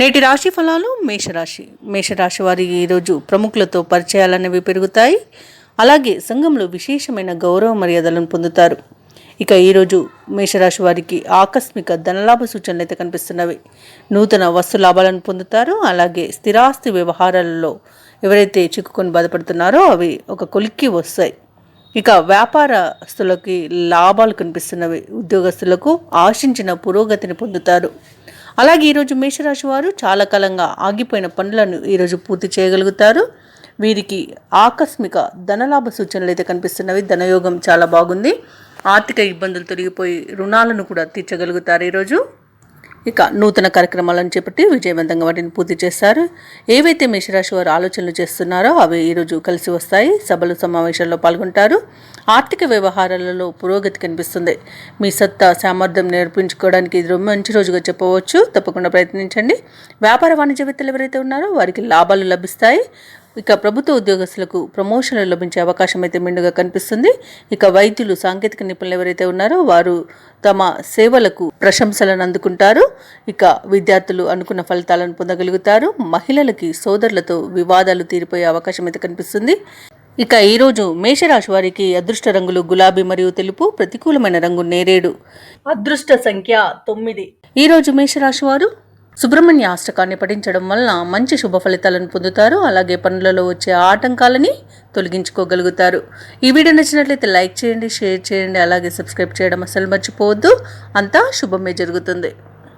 నేటి రాశి ఫలాలు మేషరాశి వారి ఈరోజు ప్రముఖులతో పరిచయాలనేవి పెరుగుతాయి. అలాగే సంఘంలో విశేషమైన గౌరవ మర్యాదలను పొందుతారు. ఇక ఈరోజు మేషరాశి వారికి ఆకస్మిక ధనలాభ సూచనలు అయితే కనిపిస్తున్నవి. నూతన వస్తు లాభాలను పొందుతారు. అలాగే స్థిరాస్తి వ్యవహారాలలో ఎవరైతే చిక్కుకొని బాధపడుతున్నారో అవి ఒక కొలిక్కి వస్తాయి. ఇక వ్యాపారస్తులకి లాభాలు కనిపిస్తున్నవి. ఉద్యోగస్తులకు ఆశించిన పురోగతిని పొందుతారు. అలాగే ఈరోజు మేషరాశి వారు చాలా కాలంగా ఆగిపోయిన పనులను ఈరోజు పూర్తి చేయగలుగుతారు. వీరికి ఆకస్మిక ధనలాభ సూచనలు అయితే కనిపిస్తున్నవి. ధనయోగం చాలా బాగుంది. ఆర్థిక ఇబ్బందులు తొలగిపోయి రుణాలను కూడా తీర్చగలుగుతారు ఈరోజు. ఇక నూతన కార్యక్రమాలను చేపట్టి విజయవంతంగా వాటిని పూర్తి చేస్తారు. ఏవైతే మేషరాశి వారు ఆలోచనలు చేస్తున్నారో అవి ఈరోజు కలిసి వస్తాయి. సభలు సమావేశాల్లో పాల్గొంటారు. ఆర్థిక వ్యవహారాలలో పురోగతి కనిపిస్తుంది. మీ సత్తా సామర్థ్యం నేర్పించుకోవడానికి ఇది మంచి రోజుగా చెప్పవచ్చు. తప్పకుండా ప్రయత్నించండి. వ్యాపార వాణిజ్యవేత్తలు ఎవరైతే ఉన్నారో వారికి లాభాలు లభిస్తాయి. ఇక ప్రభుత్వ ఉద్యోగస్తులకు ప్రమోషన్లు లభించే అవకాశం అయితే మెండుగా కనిపిస్తుంది. ఇక వైద్యులు, సాంకేతిక నిపుణులు ఎవరైతే ఉన్నారో వారు తమ సేవలకు ప్రశంసలను అందుకుంటారు. ఇక విద్యార్థులు అనుకున్న ఫలితాలను పొందగలుగుతారు. మహిళలకి సోదరులతో వివాదాలు తీరిపోయే అవకాశం అయితే కనిపిస్తుంది. ఇక ఈరోజు మేషరాశి వారికి అదృష్ట రంగులు గులాబీ మరియు తెలుపు. ప్రతికూలమైన రంగు నేరేడు. అదృష్ట సంఖ్య 9. ఈరోజు మేషరాశి వారు సుబ్రహ్మణ్య అష్టకాన్ని పఠించడం వలన మంచి శుభ ఫలితాలను పొందుతారు. అలాగే పనులలో వచ్చే ఆటంకాలని తొలగించుకోగలుగుతారు. ఈ వీడియో నచ్చినట్లయితే లైక్ చేయండి, షేర్ చేయండి, అలాగే సబ్స్క్రైబ్ చేయడం అసలు మర్చిపోవద్దు. అంతా శుభమే జరుగుతుంది.